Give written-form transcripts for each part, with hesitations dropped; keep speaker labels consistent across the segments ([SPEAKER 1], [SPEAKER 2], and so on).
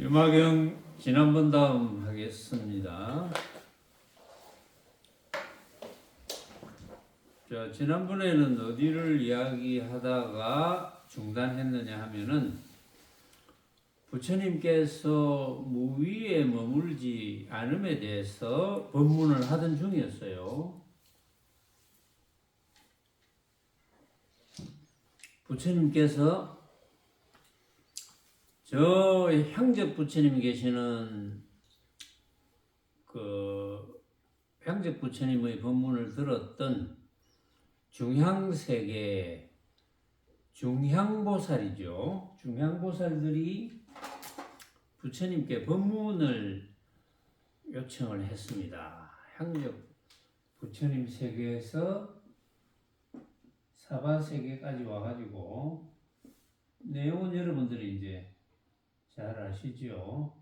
[SPEAKER 1] 유마경 지난번 다음 하겠습니다. 자, 지난번에는 어디를 이야기하다가 중단했느냐 하면은 부처님께서 무위에 머물지 않음에 대해서 법문을 하던 중이었어요. 부처님께서 저 향적 부처님 계시는 그 향적 부처님의 법문을 들었던 중향세계 중향보살이죠. 중향보살들이 부처님께 법문을 요청을 했습니다. 향적 부처님 세계에서 사바세계까지 와가지고 내용은 여러분들이 이제 잘 아시죠?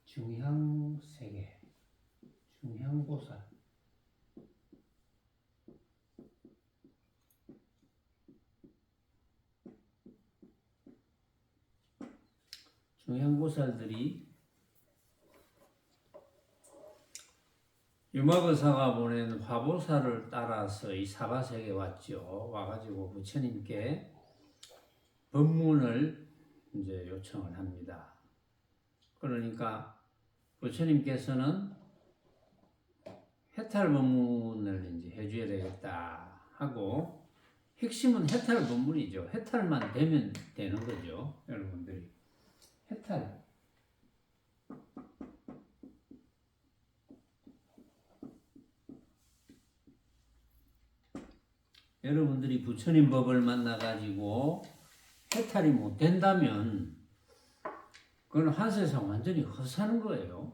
[SPEAKER 1] 중향세계, 중향보살. 중향보살들이 유마거사가 보낸 화보살을 따라서 이 사바세계에 왔죠. 와가지고 부처님께 법문을 이제 요청을 합니다. 그러니까 부처님께서는 해탈 법문을 이제 해줘야 되겠다 하고, 핵심은 해탈 법문이죠. 해탈만 되면 되는 거죠. 여러분들이 해탈. 여러분들이 부처님 법을 만나가지고 해탈이 못 된다면 그건 한세상 완전히 헛사는 거예요.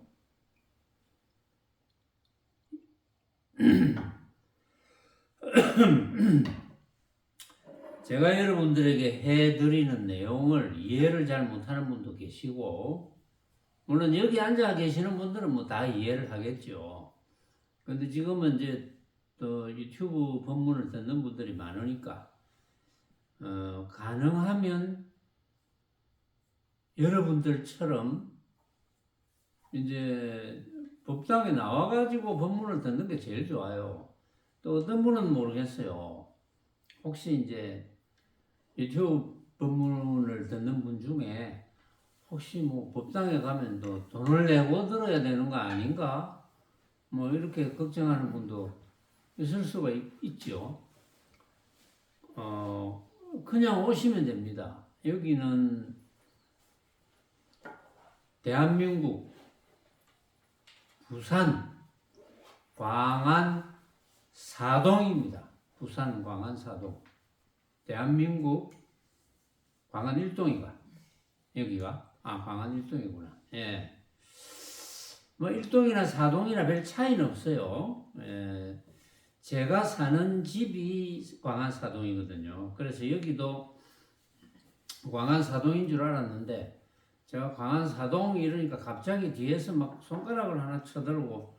[SPEAKER 1] 제가 여러분들에게 해드리는 내용을 이해를 잘 못하는 분도 계시고, 물론 여기 앉아 계시는 분들은 뭐 다 이해를 하겠죠. 근데 지금은 이제 또 유튜브 법문을 듣는 분들이 많으니까 가능하면 여러분들처럼 이제 법당에 나와가지고 법문을 듣는 게 제일 좋아요. 또 어떤 분은 모르겠어요. 혹시 이제 유튜브 법문을 듣는 분 중에 혹시 뭐 법당에 가면 또 돈을 내고 들어야 되는 거 아닌가? 뭐 이렇게 걱정하는 분도 있을 수가 있죠. 그냥 오시면 됩니다. 여기는 대한민국 부산 광안 사동입니다. 부산 광안 사동. 대한민국 광안 1동이가 여기가 광안 1동이구나. 예. 뭐 1동이나 4동이나 별 차이는 없어요. 예. 제가 사는 집이 광안 사동이거든요. 그래서 여기도 광안 사동인 줄 알았는데 제가 광안 사동 이러니까 갑자기 뒤에서 막 손가락을 하나 쳐들고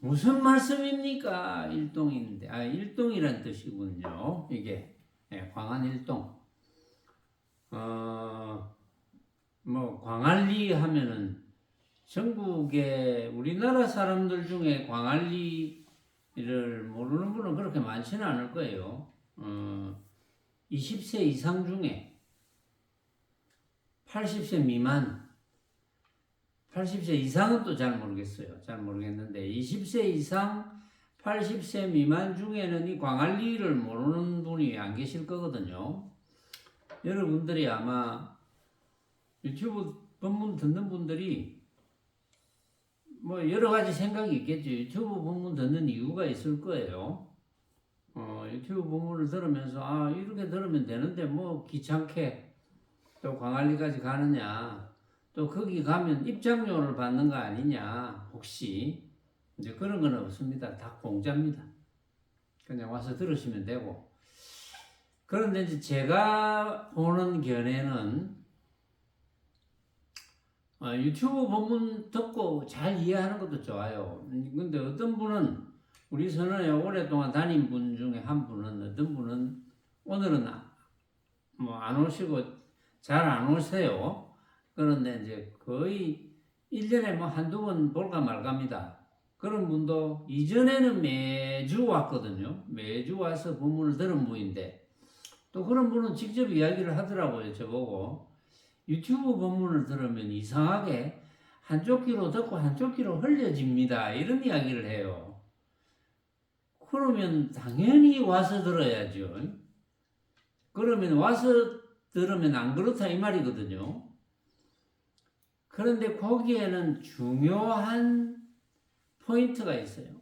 [SPEAKER 1] 무슨 말씀입니까? 1동인데 1동이란 뜻이군요. 이게 광안 1동. 뭐 광안리 하면은 전국에 우리나라 사람들 중에 광안리를 모르는 분은 그렇게 많지는 않을 거예요. 20세 이상 중에 80세 미만, 80세 이상은 또 잘 모르겠어요. 잘 모르겠는데 20세 이상 80세 미만 중에는 이 광안리를 모르는 분이 안 계실 거거든요. 여러분들이 아마 유튜브 법문 듣는 분들이 뭐 여러 가지 생각이 있겠죠. 유튜브 법문 듣는 이유가 있을 거예요. 유튜브 법문을 들으면서 이렇게 들으면 되는데 뭐 귀찮게 또 광안리까지 가느냐, 또 거기 가면 입장료를 받는 거 아니냐, 혹시 이제 그런 건 없습니다. 다 공짜입니다. 그냥 와서 들으시면 되고. 그런데 이제 제가 보는 견해는 유튜브 본문 듣고 잘 이해하는 것도 좋아요. 근데 어떤 분은 우리 선언에 오랫동안 다닌 분 중에 한 분은 어떤 분은 오늘은 뭐 안 오시고 잘 안 오세요. 그런데 이제 거의 1년에 뭐 한두 번 볼까 말까입니다. 그런 분도 이전에는 매주 왔거든요. 매주 와서 본문을 들은 분인데 또 그런 분은 직접 이야기를 하더라고요. 저보고 유튜브 본문을 들으면 이상하게 한쪽 귀로 듣고 한쪽 귀로 흘려집니다. 이런 이야기를 해요. 그러면 당연히 와서 들어야죠. 그러면 와서 들으면 안 그렇다 이 말이거든요. 그런데 거기에는 중요한 포인트가 있어요.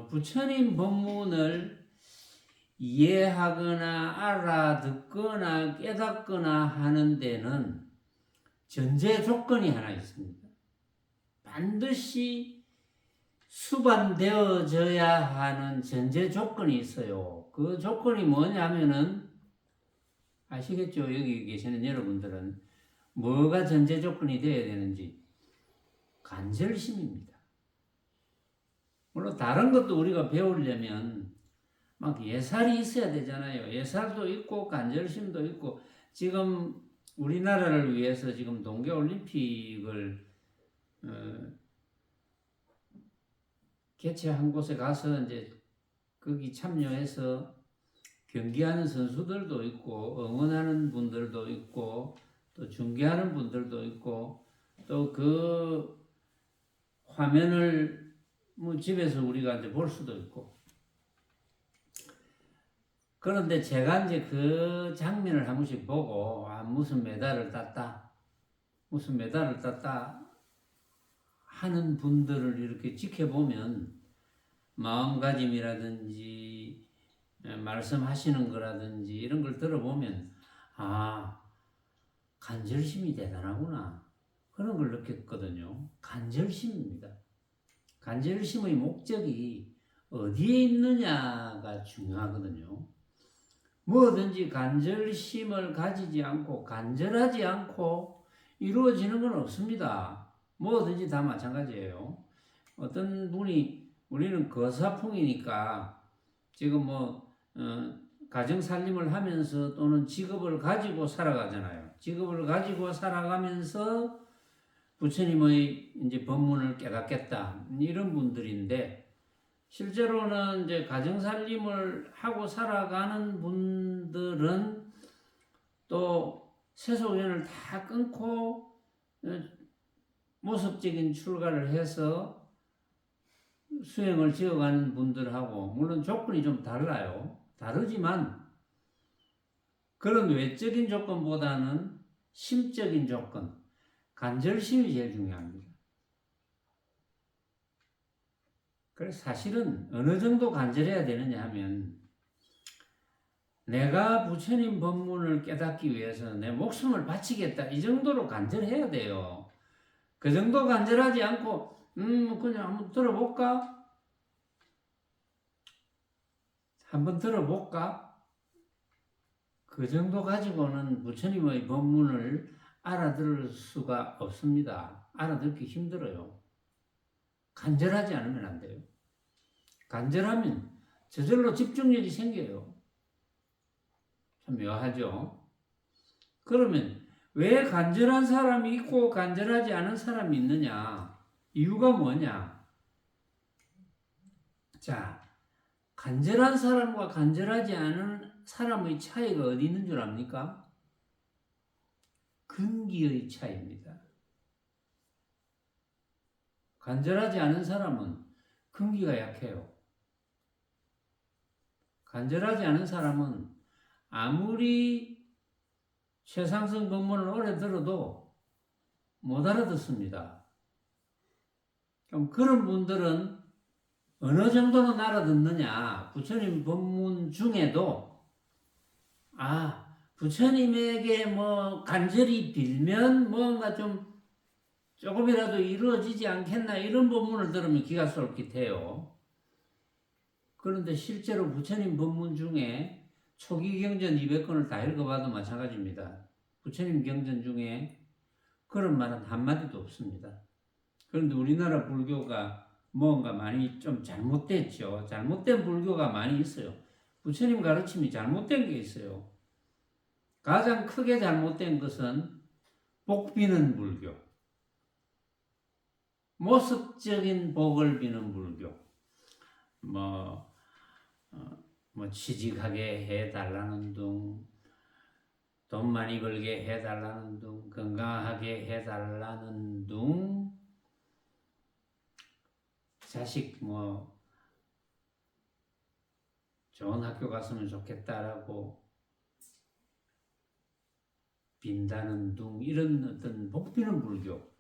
[SPEAKER 1] 부처님 법문을 이해하거나 알아듣거나 깨닫거나 하는 데는 전제 조건이 하나 있습니다. 반드시 수반되어져야 하는 전제 조건이 있어요. 그 조건이 뭐냐면은 아시겠죠? 여기 계시는 여러분들은 뭐가 전제 조건이 되어야 되는지 간절심입니다. 물론 다른 것도 우리가 배우려면 막 예살이 있어야 되잖아요. 예살도 있고 간절심도 있고 지금 우리나라를 위해서 지금 동계올림픽을 개최한 곳에 가서 이제 거기 참여해서 경기하는 선수들도 있고 응원하는 분들도 있고 또 중계하는 분들도 있고 또 그 화면을 뭐 집에서 우리가 이제 볼 수도 있고 그런데 제가 이제 그 장면을 한 번씩 보고 무슨 메달을 땄다 하는 분들을 이렇게 지켜보면 마음가짐이라든지 말씀하시는 거라든지 이런 걸 들어보면 간절심이 대단하구나 그런 걸 느꼈거든요. 간절심입니다. 간절심의 목적이 어디에 있느냐가 중요하거든요. 뭐든지 간절심을 가지지 않고 간절하지 않고 이루어지는 건 없습니다. 뭐든지 다 마찬가지예요. 어떤 분이 우리는 거사풍이니까 지금 가정 살림을 하면서 또는 직업을 가지고 살아가잖아요. 직업을 가지고 살아가면서 부처님의 이제 법문을 깨닫겠다 이런 분들인데 실제로는 이제 가정 살림을 하고 살아가는 분들은 또 세속연을 다 끊고 모습적인 출가를 해서 수행을 지어가는 분들하고 물론 조건이 좀 달라요. 다르지만 그런 외적인 조건보다는 심적인 조건, 간절심이 제일 중요합니다. 그래서 사실은 어느 정도 간절해야 되느냐 하면 내가 부처님 법문을 깨닫기 위해서 내 목숨을 바치겠다 이 정도로 간절해야 돼요. 그 정도 간절하지 않고 그냥 한번 들어볼까? 한번 들어볼까? 그 정도 가지고는 부처님의 법문을 알아들을 수가 없습니다. 알아듣기 힘들어요. 간절하지 않으면 안 돼요. 간절하면 저절로 집중력이 생겨요. 참 묘하죠? 그러면 왜 간절한 사람이 있고 간절하지 않은 사람이 있느냐? 이유가 뭐냐? 자, 간절한 사람과 간절하지 않은 사람의 차이가 어디 있는 줄 압니까? 근기의 차이입니다. 간절하지 않은 사람은 근기가 약해요. 간절하지 않은 사람은 아무리 최상승 법문을 오래 들어도 못 알아듣습니다. 그럼 그런 분들은 어느 정도는 알아듣느냐? 부처님 법문 중에도 부처님에게 간절히 빌면 뭔가 좀 조금이라도 이루어지지 않겠나 이런 법문을 들으면 기가 솔깃해요. 그런데 실제로 부처님 법문 중에 초기 경전 200권을 다 읽어봐도 마찬가지입니다. 부처님 경전 중에 그런 말은 한마디도 없습니다. 그런데 우리나라 불교가 뭔가 많이 좀 잘못됐죠. 잘못된 불교가 많이 있어요. 부처님 가르침이 잘못된 게 있어요. 가장 크게 잘못된 것은 복 비는 불교, 모습적인 복을 비는 불교, 뭐, 뭐 취직하게 해달라는 둥, 돈 많이 벌게 해달라는 둥, 건강하게 해달라는 둥, 자식 뭐 좋은 학교 갔으면 좋겠다라고 빈다는 둥, 이런 어떤 복비는 불교.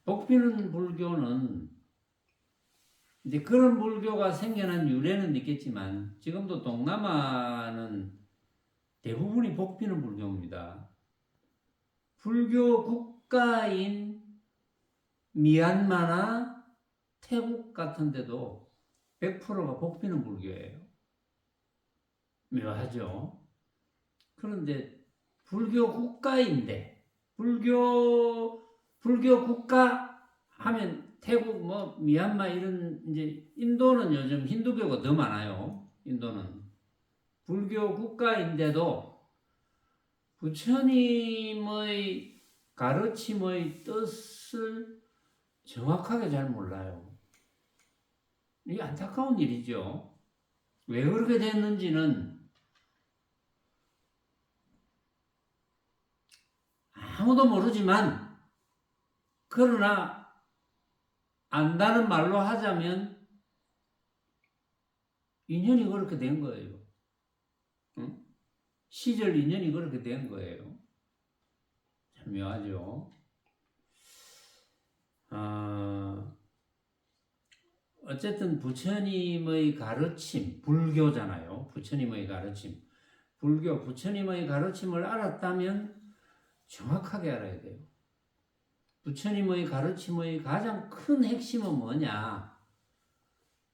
[SPEAKER 1] 복비는 불교는 이제 그런 불교가 생겨난 유래는 있겠지만 지금도 동남아는 대부분이 복비는 불교입니다. 불교 국가인 미얀마나 태국 같은 데도 100%가 복비는 불교예요. 묘하죠. 그런데 불교 국가인데 불교 국가 하면 태국 뭐 미얀마 이런 이제 인도는 요즘 힌두교가 더 많아요. 인도는 불교 국가인데도 부처님의 가르침의 뜻을 정확하게 잘 몰라요. 이게 안타까운 일이죠. 왜 그렇게 됐는지는 아무도 모르지만, 그러나 안다는 말로 하자면 인연이 그렇게 된 거예요. 응? 시절 인연이 그렇게 된 거예요. 참 묘하죠. 어쨌든 부처님의 가르침, 불교잖아요. 부처님의 가르침. 불교, 부처님의 가르침을 알았다면 정확하게 알아야 돼요. 부처님의 가르침의 가장 큰 핵심은 뭐냐?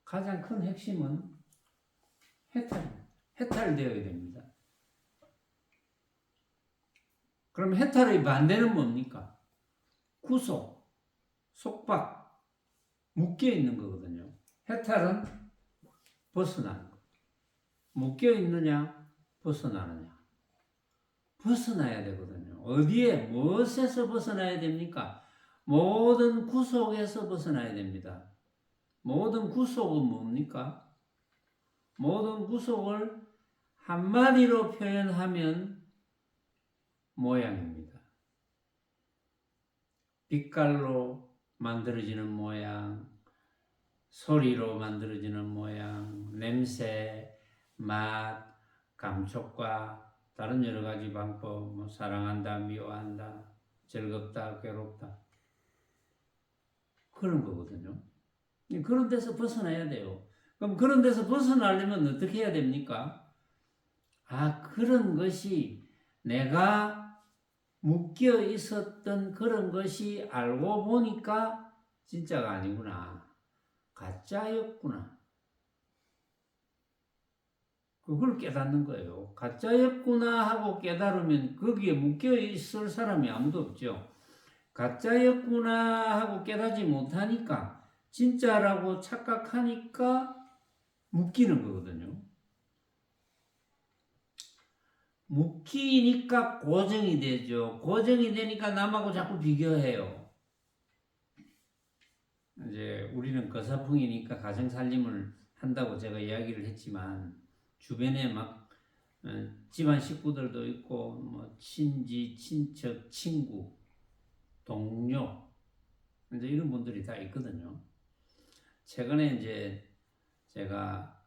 [SPEAKER 1] 가장 큰 핵심은 해탈되어야 됩니다. 그럼 해탈의 반대는 뭡니까? 구속, 속박, 묶여 있는 거거든요. 해탈은 벗어나는 거. 묶여 있느냐, 벗어나느냐. 벗어나야 되거든요. 어디에, 무엇에서 벗어나야 됩니까? 모든 구속에서 벗어나야 됩니다. 모든 구속은 뭡니까? 모든 구속을 한마디로 표현하면 모양입니다. 빛깔로 만들어지는 모양, 소리로 만들어지는 모양, 냄새, 맛, 감촉과 다른 여러 가지 방법, 뭐 사랑한다, 미워한다, 즐겁다, 괴롭다, 그런 거거든요. 그런 데서 벗어나야 돼요. 그럼 그런 데서 벗어나려면 어떻게 해야 됩니까? 그런 것이 내가 묶여 있었던 그런 것이 알고 보니까 진짜가 아니구나. 가짜였구나. 그걸 깨닫는 거예요. 가짜였구나 하고 깨달으면 거기에 묶여 있을 사람이 아무도 없죠. 가짜였구나 하고 깨닫지 못하니까 진짜라고 착각하니까 묶이는 거거든요. 묶이니까 고정이 되죠. 고정이 되니까 남하고 자꾸 비교해요. 이제 우리는 거사풍이니까 가정 살림을 한다고 제가 이야기를 했지만 주변에 막 집안 식구들도 있고 뭐 친지, 친척, 친구, 동료 이제 이런 분들이 다 있거든요. 최근에 이제 제가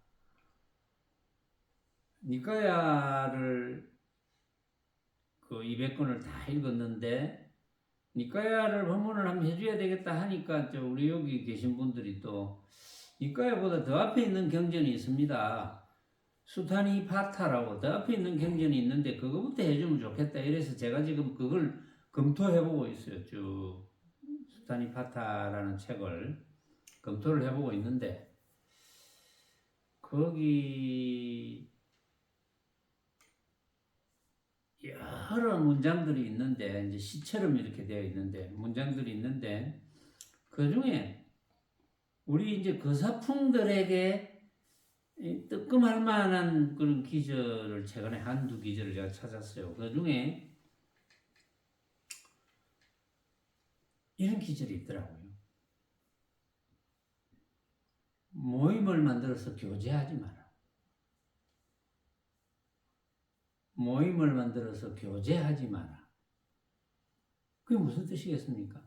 [SPEAKER 1] 니까야를 그 200권을 다 읽었는데 니까야를 법문을 한번 해줘야 되겠다 하니까 우리 여기 계신 분들이 또 니까야보다 더 앞에 있는 경전이 있습니다. 수타니 파타라고 더 앞에 있는 경전이 있는데 그거부터 해주면 좋겠다. 이래서 제가 지금 그걸 검토해보고 있어요. 쭉 수타니 파타라는 책을 검토를 해보고 있는데 거기 여러 문장들이 있는데 이제 시처럼 이렇게 되어 있는데 문장들이 있는데 그 중에 우리 이제 거사풍들에게 뜨끔할 만한 그런 기절을 최근에 한두 기절을 제가 찾았어요. 그 중에 이런 기절이 있더라고요. 모임을 만들어서 교제하지 마라. 모임을 만들어서 교제하지 마라. 그게 무슨 뜻이겠습니까?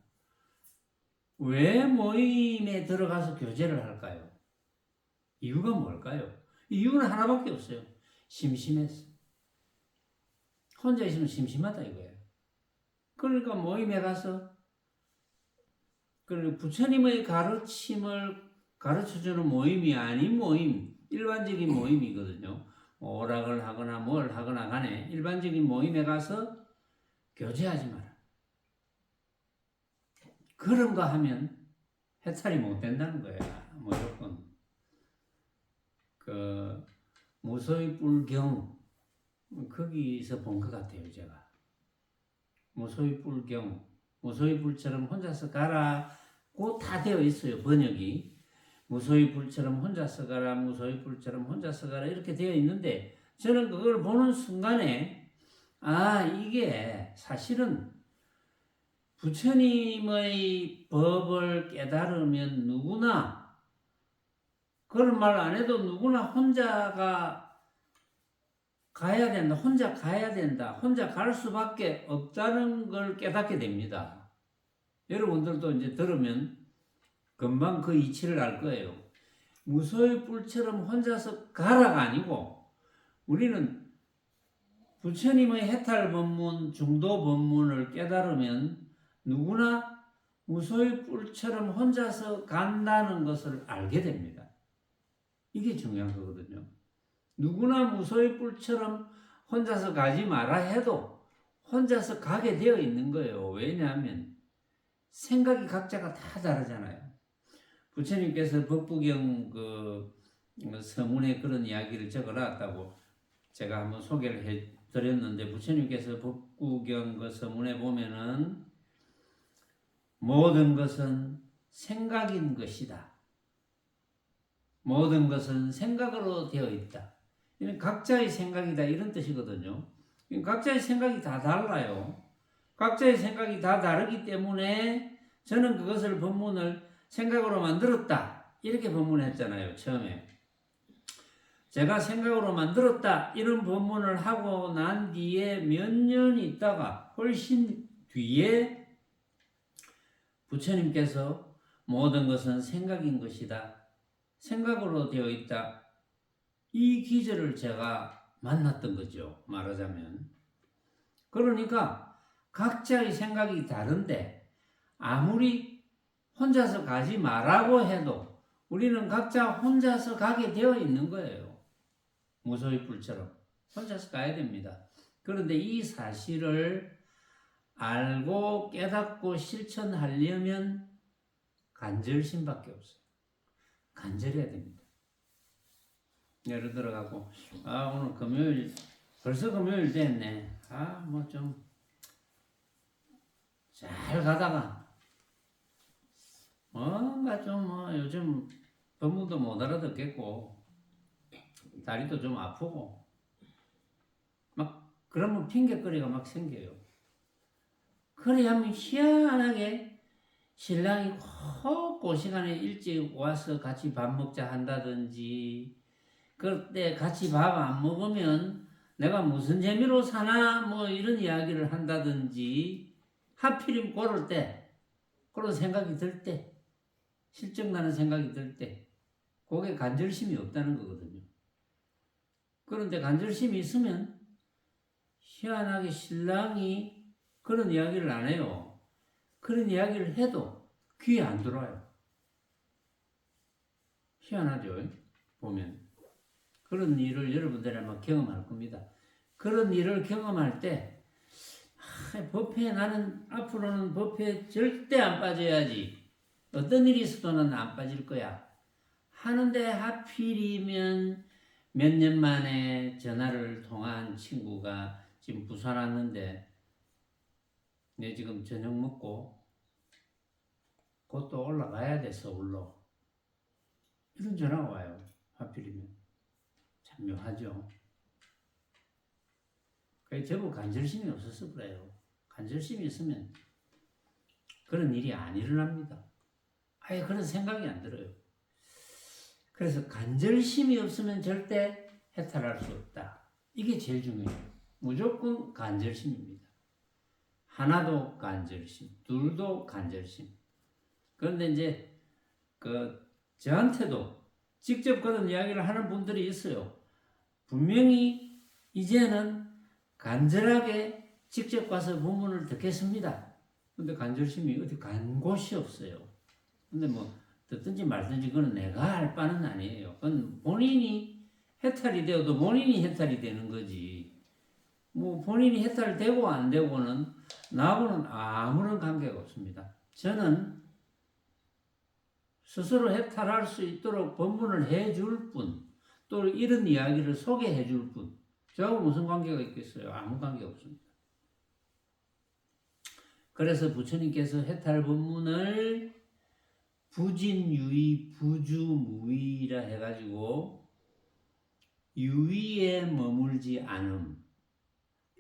[SPEAKER 1] 왜 모임에 들어가서 교제를 할까요? 이유가 뭘까요? 이유는 하나밖에 없어요. 심심해서. 혼자 있으면 심심하다 이거예요. 그러니까 모임에 가서 부처님의 가르침을 가르쳐주는 모임이 아닌 모임, 일반적인 모임이거든요. 오락을 하거나 뭘 하거나 간에 일반적인 모임에 가서 교제하지 마라. 그런 거 하면 해탈이 못 된다는 거야. 무조건. 그 무소위 뿔경 거기서 본 것 같아요, 제가. 무소위 뿔경, 무소위 불처럼 혼자서 가라고 다 되어 있어요, 번역이. 무소위 불처럼 혼자서 가라, 무소위 불처럼 혼자서 가라 이렇게 되어 있는데 저는 그걸 보는 순간에 이게 사실은 부처님의 법을 깨달으면 누구나 그런 말 안 해도 누구나 혼자가 가야 된다. 혼자 가야 된다. 혼자 갈 수밖에 없다는 걸 깨닫게 됩니다. 여러분들도 이제 들으면 금방 그 이치를 알 거예요. 무소의 뿔처럼 혼자서 가라가 아니고 우리는 부처님의 해탈 법문, 중도 법문을 깨달으면 누구나 무소의 뿔처럼 혼자서 간다는 것을 알게 됩니다. 이게 중요한 거거든요. 누구나 무소의 뿔처럼 혼자서 가지 마라 해도 혼자서 가게 되어 있는 거예요. 왜냐하면 생각이 각자가 다 다르잖아요. 부처님께서 법구경 서문에 그런 이야기를 적어놨다고 제가 한번 소개를 해드렸는데 부처님께서 법구경 그 서문에 보면은 모든 것은 생각인 것이다. 모든 것은 생각으로 되어 있다. 이는 각자의 생각이다 이런 뜻이거든요. 각자의 생각이 다 달라요. 각자의 생각이 다 다르기 때문에 저는 그것을 법문을 생각으로 만들었다 이렇게 법문했잖아요. 처음에 제가 생각으로 만들었다 이런 법문을 하고 난 뒤에 몇 년 있다가 훨씬 뒤에 부처님께서 모든 것은 생각인 것이다. 생각으로 되어 있다. 이 기절을 제가 만났던 거죠. 말하자면. 그러니까 각자의 생각이 다른데 아무리 혼자서 가지 말라고 해도 우리는 각자 혼자서 가게 되어 있는 거예요. 무소의 뿔처럼. 혼자서 가야 됩니다. 그런데 이 사실을 알고 깨닫고 실천하려면 간절심밖에 없어요. 간절해야 됩니다. 예를 들어가고 오늘 금요일 벌써 금요일 됐네. 뭐 좀 잘 가다가 뭔가 좀 요즘 법문도 못 알아듣겠고 다리도 좀 아프고 막 그러면 핑계거리가 막 생겨요. 그래야면 희한하게 신랑이 꼭 그 시간에 일찍 와서 같이 밥 먹자 한다든지 그때 같이 밥 안 먹으면 내가 무슨 재미로 사나 뭐 이런 이야기를 한다든지 하필이면 그럴 때 그런 생각이 들 때 실증나는 생각이 들 때 그게 간절심이 없다는 거거든요. 그런데 간절심이 있으면 희한하게 신랑이 그런 이야기를 안 해요. 그런 이야기를 해도 귀에 안 들어와요. 희한하죠. 보면 그런 일을 여러분들이 아마 경험할 겁니다. 그런 일을 경험할 때 법회에 나는 앞으로는 법회에 절대 안 빠져야지. 어떤 일이 있어도 안 빠질 거야. 하는데 하필이면 몇 년 만에 전화를 통한 친구가 지금 부산 왔는데 내 지금 저녁 먹고 곧 또 올라가야 돼 서울로. 이런 전화가 와요. 하필이면. 참 묘하죠. 제법 간절심이 없었을 거예요. 간절심이 있으면 그런 일이 안 일어납니다. 아예 그런 생각이 안 들어요. 그래서 간절심이 없으면 절대 해탈할 수 없다. 이게 제일 중요해요. 무조건 간절심입니다. 하나도 간절심, 둘도 간절심. 그런데 이제 저한테도 직접 그런 이야기를 하는 분들이 있어요. 분명히 이제는 간절하게 직접 가서 본문을 듣겠습니다. 근데 간절심이 어디 간 곳이 없어요. 근데 뭐 듣든지 말든지 그건 내가 할 바는 아니에요. 그건 본인이 해탈이 되어도 본인이 해탈이 되는 거지. 뭐 본인이 해탈되고 안 되고는 나하고는 아무런 관계가 없습니다. 저는 스스로 해탈할 수 있도록 본문을 해줄 뿐, 또 이런 이야기를 소개해 줄 뿐, 저하고 무슨 관계가 있겠어요? 아무 관계 없습니다. 그래서 부처님께서 해탈 본문을 부진유의, 부주무의라 해가지고 유의에 머물지 않음,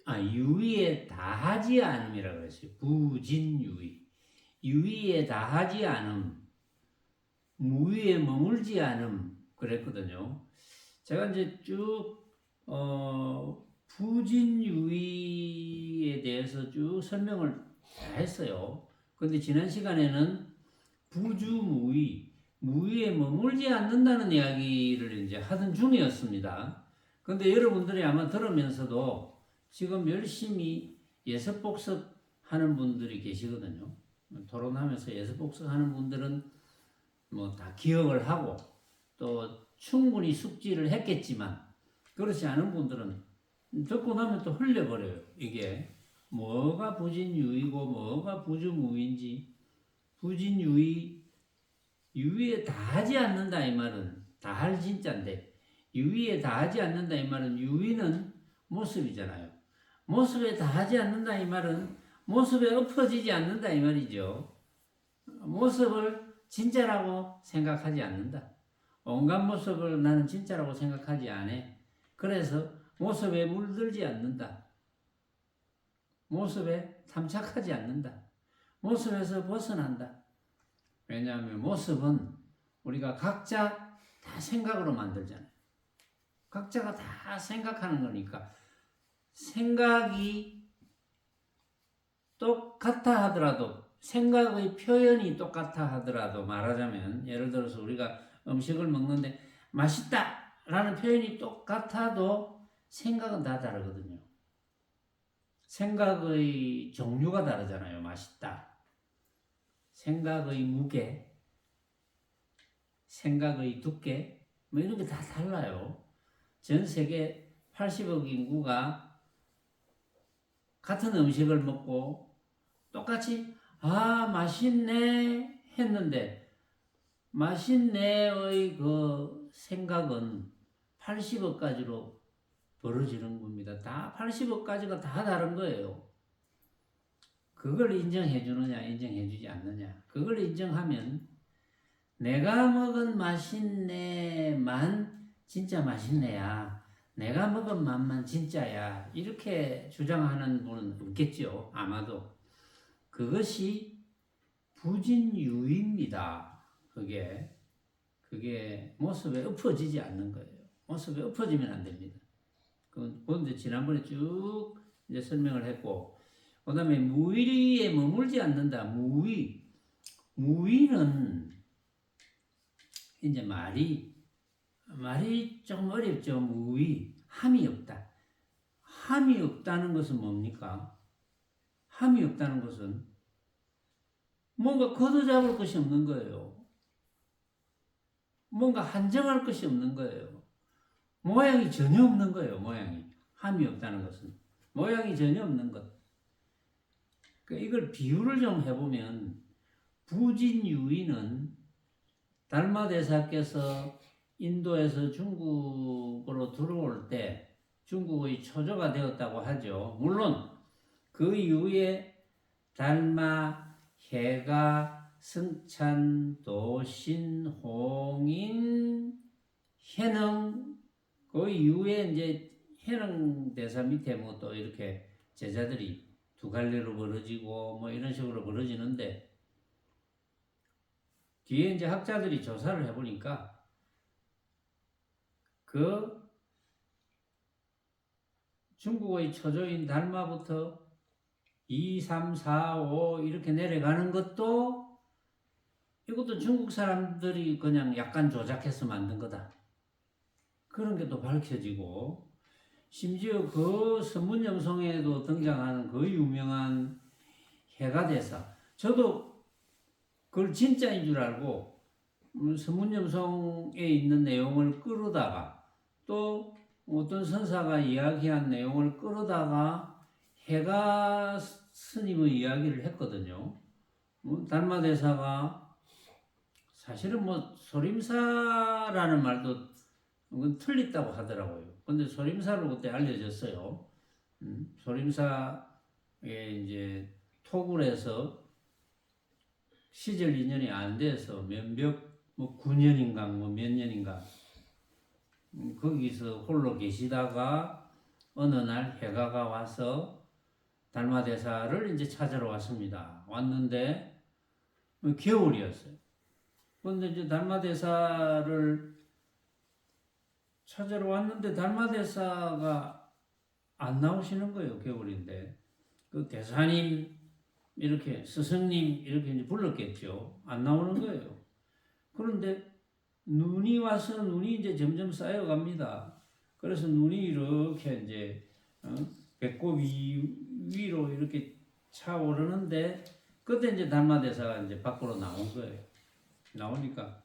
[SPEAKER 1] 유의에 다하지 않음이라고 했어요. 부진유의, 유의에 다하지 않음, 무의에 머물지 않음 그랬거든요. 제가 이제 쭉 부진유의에 대해서 쭉 설명을 다 했어요. 근데 지난 시간에는 부주무의, 무의에 머물지 않는다는 이야기를 이제 하던 중이었습니다. 근데 여러분들이 아마 들으면서도 지금 열심히 예습복습 하는 분들이 계시거든요. 토론하면서 예습복습 하는 분들은 뭐 다 기억을 하고 또 충분히 숙지를 했겠지만 그렇지 않은 분들은 듣고 나면 또 흘려버려요. 이게 뭐가 부진유의고 뭐가 부주무의인지. 부진유의, 유의에 다하지 않는다 이 말은 다할 진짜인데, 유의에 다하지 않는다 이 말은 유의는 모습이잖아요. 모습에 다하지 않는다 이 말은 모습에 엎어지지 않는다 이 말이죠. 모습을 진짜라고 생각하지 않는다. 온갖 모습을 나는 진짜라고 생각하지 않아. 그래서 모습에 물들지 않는다. 모습에 탐착하지 않는다. 모습에서 벗어난다. 왜냐하면 모습은 우리가 각자 다 생각으로 만들잖아요. 각자가 다 생각하는 거니까 생각이 똑같아 하더라도, 생각의 표현이 똑같아 하더라도, 말하자면 예를 들어서 우리가 음식을 먹는데 맛있다 라는 표현이 똑같아도 생각은 다 다르거든요. 생각의 종류가 다르잖아요. 맛있다, 생각의 무게, 생각의 두께, 뭐 이런 게 다 달라요. 전 세계 80억 인구가 같은 음식을 먹고 똑같이 맛있네 했는데 맛있네의 그 생각은 80억까지로 벌어지는 겁니다. 다 80억까지가 다 다른 거예요. 그걸 인정해 주느냐 인정해 주지 않느냐. 그걸 인정하면 내가 먹은 맛있네만 진짜 맛있네야, 내가 먹은 맛만 진짜야, 이렇게 주장하는 분은 없겠죠. 아마도. 그것이 부진유의입니다. 그게 모습에 엎어지지 않는 거예요. 모습에 엎어지면 안 됩니다. 그런데 지난번에 쭉 이제 설명을 했고, 그 다음에 무의에 머물지 않는다. 무의는 이제 말이 좀 어렵죠. 무의, 함이 없다. 함이 없다는 것은 뭡니까? 함이 없다는 것은 뭔가 걷어잡을 것이 없는 거예요. 뭔가 한정할 것이 없는 거예요. 모양이 전혀 없는 거예요. 모양이. 함이 없다는 것은 모양이 전혀 없는 것. 그러니까 이걸 비유를 좀 해보면, 부진유의는 달마대사께서 인도에서 중국으로 들어올 때 중국의 초조가 되었다고 하죠. 물론 그 이후에 달마, 해가, 승찬, 도신, 홍인, 현흥, 그 이후에 이제 해능 대사 밑에 뭐 또 이렇게 제자들이 두 갈래로 벌어지고 뭐 이런 식으로 벌어지는데 뒤에 이제 학자들이 조사를 해보니까 그 중국의 초조인 달마부터 2, 3, 4, 5 이렇게 내려가는 것도 이것도 중국 사람들이 그냥 약간 조작해서 만든 거다. 그런 게 또 밝혀지고 심지어 그 선문염송에도 등장하는 그 유명한 해가대사 저도 그걸 진짜인 줄 알고 선문염송에 있는 내용을 끌어다가 또 어떤 선사가 이야기한 내용을 끌어다가 해가 스님의 이야기를 했거든요. 달마대사가 사실은 뭐 소림사라는 말도 그건 틀렸다고 하더라고요. 근데 소림사로 그때 알려졌어요. 소림사에 이제 토굴에서 시절 인연이 안 돼서 면벽 뭐 9년인가 뭐 몇 년인가 거기서 홀로 계시다가 어느 날 해가가 와서 달마대사를 이제 찾으러 왔습니다. 왔는데 겨울이었어요. 그런데 이제 달마대사를 찾으러 왔는데 달마대사가 안 나오시는 거예요. 겨울인데 그 대사님 이렇게 스승님 이렇게 이제 불렀겠죠. 안 나오는 거예요. 그런데 눈이 와서 눈이 이제 점점 쌓여갑니다. 그래서 눈이 이렇게 이제 배꼽 위로 이렇게 차오르는데 그때 이제 달마대사가 이제 밖으로 나온 거예요. 나오니까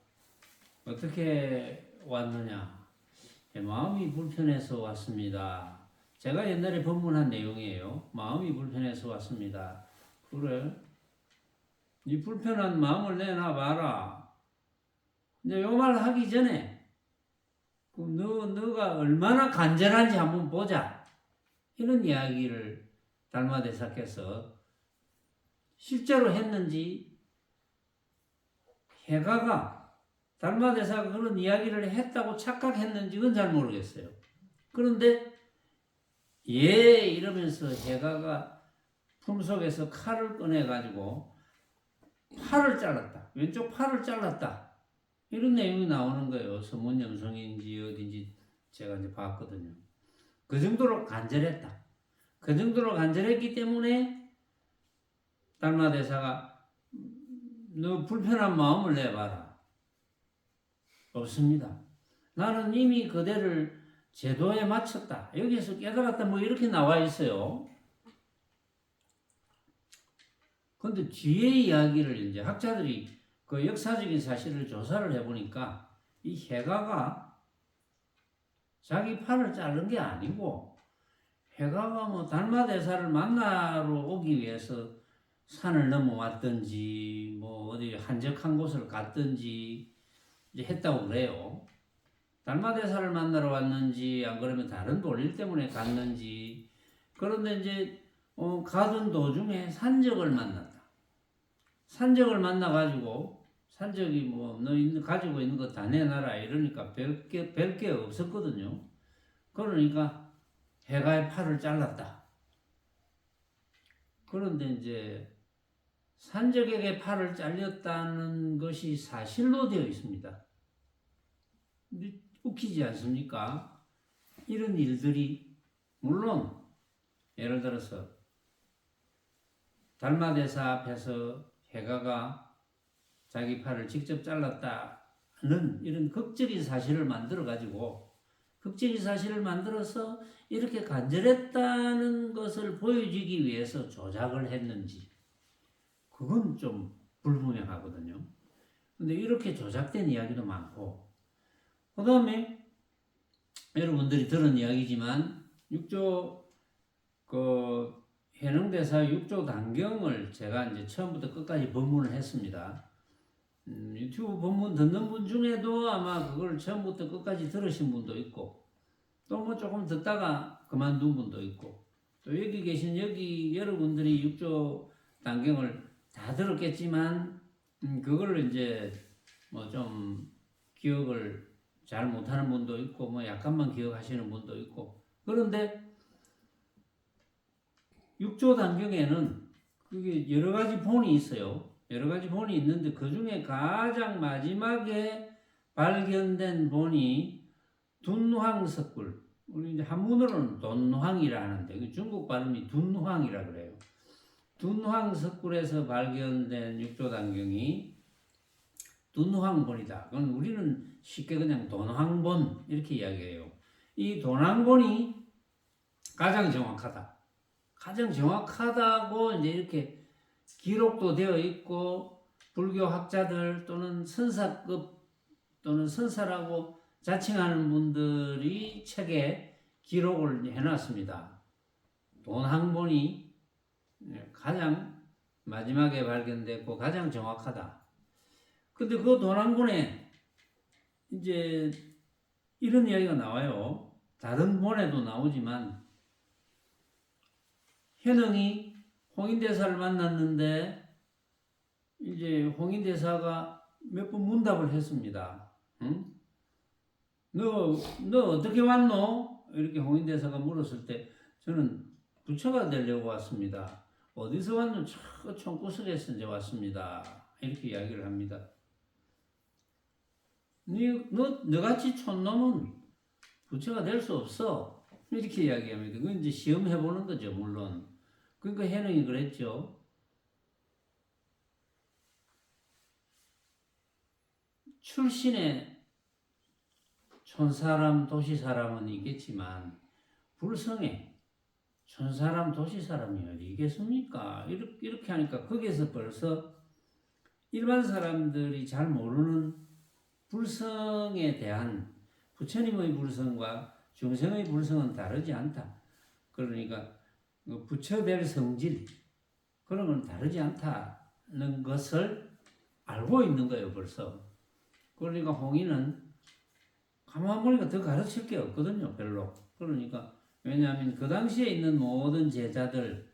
[SPEAKER 1] 어떻게 왔느냐? 마음이 불편해서 왔습니다. 제가 옛날에 법문한 내용이에요. 마음이 불편해서 왔습니다. 그래? 이 불편한 마음을 내놔봐라. 이제 요 말 하기 전에 너가 얼마나 간절한지 한번 보자. 이런 이야기를 달마대사께서 실제로 했는지 해가가 달마대사가 그런 이야기를 했다고 착각했는지 그건 잘 모르겠어요. 그런데 예 이러면서 해가가 품속에서 칼을 꺼내가지고 팔을 잘랐다. 왼쪽 팔을 잘랐다. 이런 내용이 나오는 거예요. 선문염송인지 어딘지 제가 이제 봤거든요. 그 정도로 간절했다. 그 정도로 간절했기 때문에 달마대사가 너 불편한 마음을 내봐라. 없습니다. 나는 이미 그대를 제도에 맞췄다. 여기에서 깨달았다. 뭐 이렇게 나와 있어요. 근데 뒤에 이야기를 이제 학자들이 그 역사적인 사실을 조사를 해보니까 이 해가가 자기 팔을 자른 게 아니고 해가가 뭐 달마대사를 만나러 오기 위해서 산을 넘어왔든지 뭐 어디 한적한 곳을 갔든지 이제 했다고 그래요. 달마대사를 만나러 왔는지 안 그러면 다른 볼일 때문에 갔는지 그런데 이제 가던 도중에 산적을 만났다. 산적을 만나가지고 산적이 뭐 너 가지고 있는 거 다 내놔라 이러니까 별게 없었거든요. 그러니까 해가의 팔을 잘랐다. 그런데 이제 산적에게 팔을 잘렸다는 것이 사실로 되어 있습니다. 웃기지 않습니까? 이런 일들이 물론 예를 들어서 달마대사 앞에서 해가가 자기 팔을 직접 잘랐다는 이런 극적인 사실을 만들어가지고 극적인 사실을 만들어서 이렇게 간절했다는 것을 보여주기 위해서 조작을 했는지 그건 좀 불분명하거든요. 근데 이렇게 조작된 이야기도 많고 그 다음에 여러분들이 들은 이야기지만 6조 그 해능대사 6조 단경을 제가 이제 처음부터 끝까지 법문을 했습니다. 유튜브 법문 듣는 분 중에도 아마 그걸 처음부터 끝까지 들으신 분도 있고 또 뭐 조금 듣다가 그만둔 분도 있고 또 여기 계신 여기 여러분들이 6조 단경을 다 들었겠지만 그걸 이제 뭐 좀 기억을 잘 못하는 분도 있고 뭐 약간만 기억하시는 분도 있고. 그런데 육조단경에는 그게 여러 가지 본이 있어요. 여러 가지 본이 있는데 그 중에 가장 마지막에 발견된 본이 둔황석굴. 우리 이제 한문으로는 돈황이라 하는데 중국 발음이 둔황이라 그래요. 둔황석굴에서 발견된 육조단경이 둔황본이다. 그건 우리는 쉽게 그냥 돈황본 이렇게 이야기해요. 이 돈황본이 가장 정확하다. 가장 정확하다고 이제 이렇게 기록도 되어 있고 불교 학자들 또는 선사급 또는 선사라고 자칭하는 분들이 책에 기록을 해놨습니다. 돈황본이 가장 마지막에 발견됐고 가장 정확하다. 근데 그 돈황본에 이제 이런 이야기가 나와요. 다른 본에도 나오지만 현흥이 홍인대사를 만났는데 이제 홍인대사가 몇 번 문답을 했습니다. 응? 너 어떻게 왔노? 이렇게 홍인대사가 물었을 때 저는 부처가 되려고 왔습니다. 어디서 왔노? 저 총구석에서 이제 왔습니다. 이렇게 이야기를 합니다. 너같이 촌놈은 부처가 될 수 없어. 이렇게 이야기합니다. 그건 이제 시험해보는 거죠, 물론. 그러니까 현흥이 그랬죠. 출신의 촌사람, 도시사람은 있겠지만 불성에 촌사람, 도시사람이 어디 있겠습니까? 이렇게 하니까 거기에서 벌써 일반 사람들이 잘 모르는 불성에 대한 부처님의 불성과 중생의 불성은 다르지 않다. 그러니까 부처될 성질 그런 건 다르지 않다는 것을 알고 있는 거예요, 벌써. 그러니까 홍인은 가만 보니까 더 가르칠 게 없거든요, 별로. 그러니까 왜냐하면 그 당시에 있는 모든 제자들은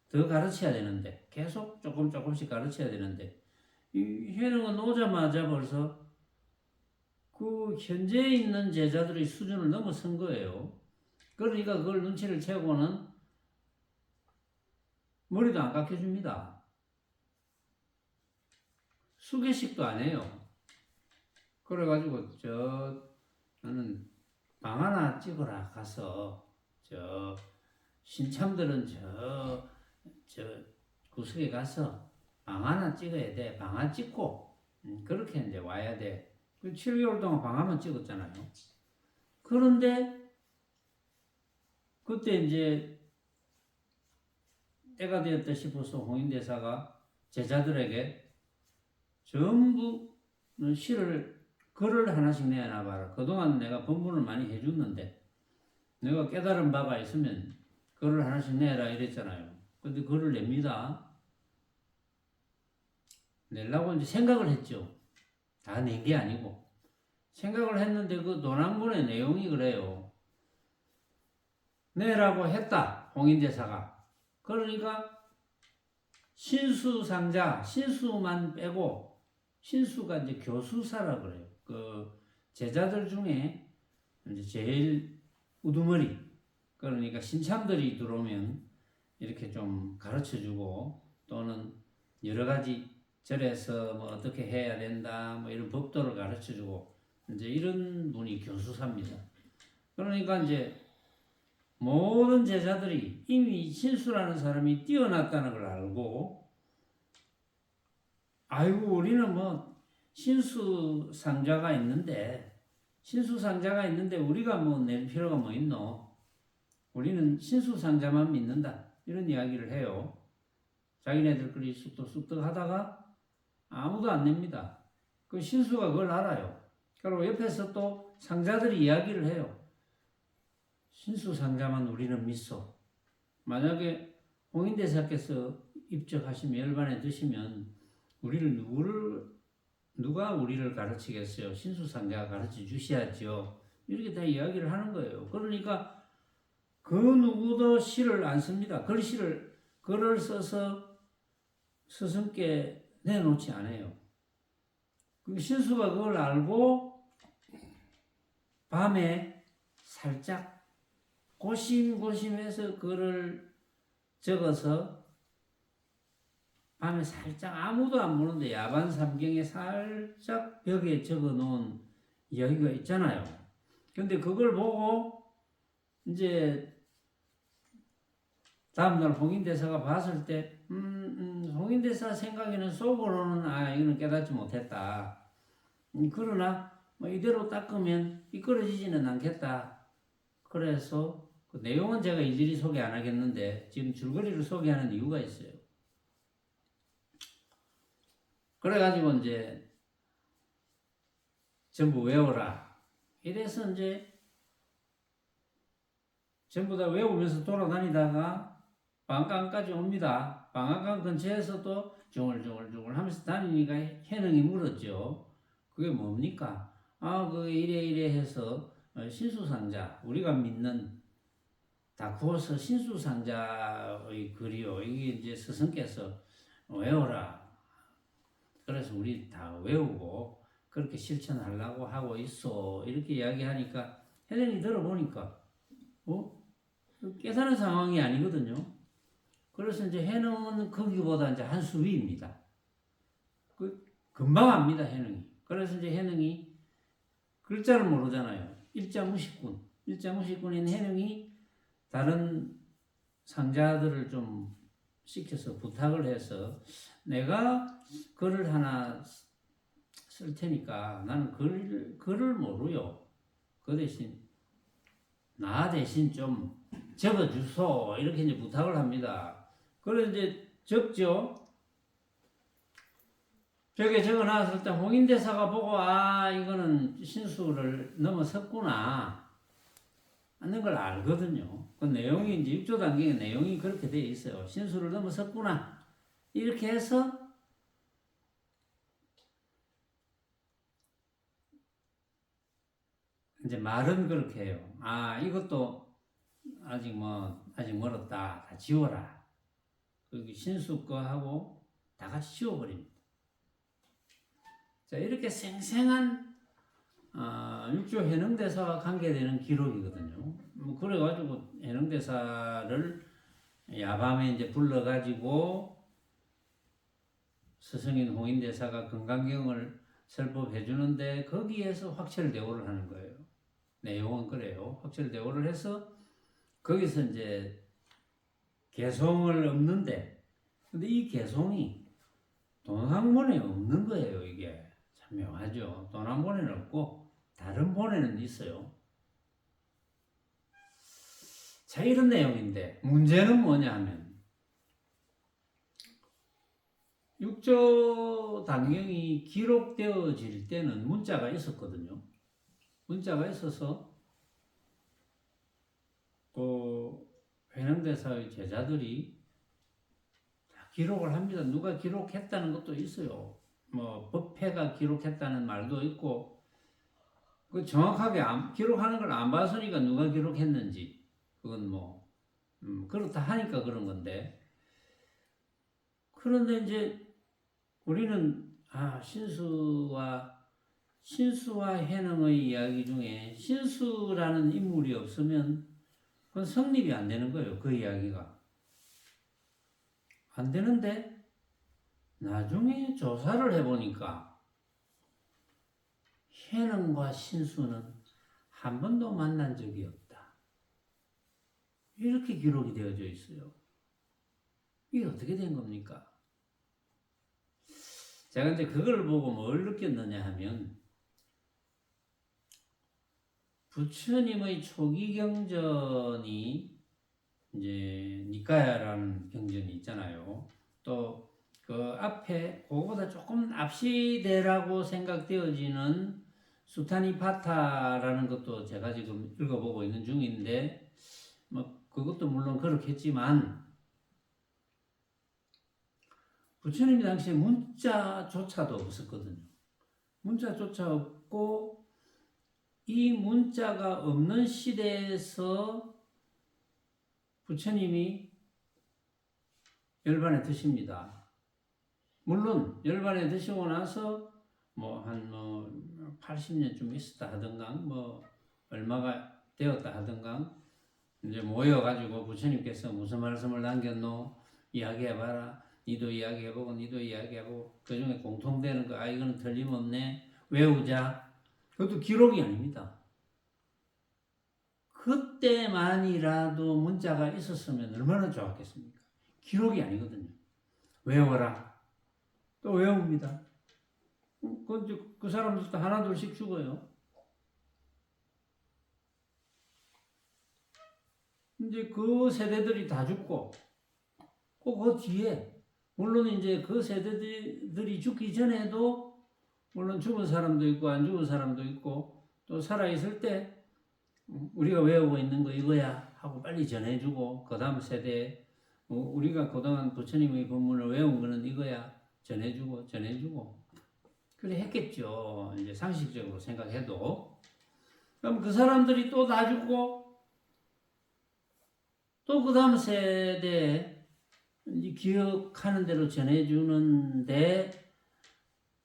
[SPEAKER 1] 더 가르쳐야 되는데 계속 조금씩 가르쳐야 되는데 이 현흥은 오자마자 벌써 그 현재 있는 제자들의 수준을 넘어선 거예요. 그러니까 그걸 눈치를 채고는 머리도 안 깎여줍니다. 수계식도 안 해요. 그래가지고 나는 방 하나 찍어라 가서 신참들은 저 구석에 가서 방 하나 찍어야 돼. 방 하나 찍고 그렇게 이제 와야 돼. 그 7개월 동안 방 하나 찍었잖아요. 그런데 그때 이제 때가 되었다 싶어서 홍인대사가 제자들에게 전부 글을 하나씩 내놔봐라. 그동안 내가 법문을 많이 해줬는데 내가 깨달은 바가 있으면 글을 하나씩 내라 이랬잖아요. 근데 글을 냅니다. 내려고 이제 생각을 했죠. 다 낸 게 아니고 생각을 했는데 그 논항문의 내용이 그래요. 내라고 했다. 홍인대사가. 그러니까 신수상자, 신수만 빼고 신수가 이제 교수사라 그래요. 그 제자들 중에 이제 제일 우두머리. 그러니까 신참들이 들어오면 이렇게 좀 가르쳐주고 또는 여러 가지 절에서 뭐 어떻게 해야 된다 뭐 이런 법도를 가르쳐주고 이제 이런 분이 교수사입니다. 그러니까 이제 모든 제자들이 이미 신수라는 사람이 뛰어났다는 걸 알고 아이고 우리는 뭐 신수상자가 있는데 우리가 뭐 낼 필요가 뭐 있노? 우리는 신수상자만 믿는다. 이런 이야기를 해요. 자기네들끼리 쑥덕쑥덕 하다가 아무도 안 냅니다. 그 신수가 그걸 알아요. 그리고 옆에서 또 상자들이 이야기를 해요. 신수상자만 우리는 믿소. 만약에 홍인대사께서 입적하시면 열반에 드시면 누가 우리를 가르치겠어요? 신수상자가 가르쳐 주셔야죠. 이렇게 다 이야기를 하는 거예요. 그러니까 그 누구도 시를 안 씁니다. 글을 써서 스승께 내놓지 않아요. 그 신수가 그걸 알고 밤에 살짝 고심고심해서 그걸 적어서 밤에 살짝 아무도 안 보는데 야반 삼경에 살짝 벽에 적어 놓은 이야기가 있잖아요. 근데 그걸 보고 이제 다음날 홍인대사가 봤을 때 홍인대사 생각에는 속으로는 이거는 깨닫지 못했다. 그러나 뭐 이대로 닦으면 미끄러지지는 않겠다. 그래서 그 내용은 제가 일일이 소개 안 하겠는데 지금 줄거리를 소개하는 이유가 있어요. 그래가지고 이제 전부 외워라. 이래서 이제 전부 다 외우면서 돌아다니다가 방앗간까지 옵니다. 방앗간 근처에서도 중얼중얼 하면서 다니니까 해능이 물었죠. 그게 뭡니까? 그 이래 해서 신수상자, 우리가 믿는 다쿠어스 신수상자의 글이요. 이게 이제 스승께서 외워라. 그래서 우리 다 외우고 그렇게 실천하려고 하고 있어. 이렇게 이야기하니까 해능이 들어보니까 깨달은 상황이 아니거든요. 그래서 이제 해능은 거기보다 이제 한 수 위입니다. 금방 압니다, 해능이. 그래서 이제 해능이 글자를 모르잖아요. 일자무식군. 일자무식군인 해능이 다른 상자들을 좀 시켜서 부탁을 해서 내가 글을 하나 쓸 테니까 나는 글을 모르요. 그 대신 나 대신 좀 적어주소. 이렇게 이제 부탁을 합니다. 그래서 이제 적죠. 벽에 적어놨을 때 홍인대사가 보고 이거는 신수를 넘어섰구나 하는 걸 알거든요. 그 내용이 이제 6조 단계의 내용이 그렇게 되어 있어요. 신수를 넘어섰구나 이렇게 해서 이제 말은 그렇게 해요. 이것도 아직 멀었다. 다 지워라. 그 신수 거하고 다 같이 지워버립니다. 자, 이렇게 생생한 6조 해능대사와 관계되는 기록이거든요. 그래가지고 해능대사를 야밤에 이제 불러가지고 스승인 홍인대사가 금강경을 설법해 주는데 거기에서 확철대오를 하는 거예요. 내용은 그래요. 확철대오를 해서 거기서 이제 개송을 읊는데 근데 이 개송이 돈왕본에 없는 거예요. 이게 참 묘하죠. 돈왕본에는 없고 다른 본에는 있어요. 자, 이런 내용인데 문제는 뭐냐 하면 6조 단경이 기록되어질 때는 문자가 있었거든요. 문자가 있어서 또 회능대사의 제자들이 다 기록을 합니다. 누가 기록했다는 것도 있어요. 뭐 법회가 기록했다는 말도 있고 그 정확하게 기록하는 걸 안 봤으니까 누가 기록했는지 그건 뭐 그렇다 하니까 그런 건데 그런데 이제 우리는 신수와 해능의 이야기 중에 신수라는 인물이 없으면 그건 성립이 안 되는 거예요. 그 이야기가 안 되는데 나중에 조사를 해보니까 해능과 신수는 한 번도 만난 적이 없다. 이렇게 기록이 되어져 있어요. 이게 어떻게 된 겁니까? 제가 이제 그걸 보고 뭘 느꼈느냐 하면 부처님의 초기 경전이 이제 니까야라는 경전이 있잖아요. 또 그 앞에 그거보다 조금 앞시대라고 생각되어지는 수타니파타라는 것도 제가 지금 읽어보고 있는 중인데 뭐 그것도 물론 그렇겠지만 부처님 당시에 문자조차도 없었거든요. 문자조차 없고 이 문자가 없는 시대에서 부처님이 열반에 드십니다. 물론 열반에 드시고 나서 뭐 80년쯤 있었다 하던가 뭐 얼마가 되었다 하던가 이제 모여가지고 부처님께서 무슨 말씀을 남겼노 이야기해봐라. 니도 이야기해보고 니도 이야기해보고 그 중에 공통되는 거 이거는 틀림없네 외우자. 그것도 기록이 아닙니다. 그때만이라도 문자가 있었으면 얼마나 좋았겠습니까? 기록이 아니거든요. 외워라. 또 외웁니다. 그 사람들도 하나 둘씩 죽어요. 이제 그 세대들이 다 죽고, 그 뒤에, 물론 이제 그 세대들이 죽기 전에도, 물론 죽은 사람도 있고, 안 죽은 사람도 있고, 또 살아있을 때, 우리가 외우고 있는 거 이거야 하고 빨리 전해주고, 그 다음 세대에, 우리가 그동안 부처님의 법문을 외운 거는 이거야 전해주고, 그래 했겠죠. 이제 상식적으로 생각해도. 그럼 그 사람들이 또 다 죽고, 또 그 다음 세대에 기억하는 대로 전해주는데,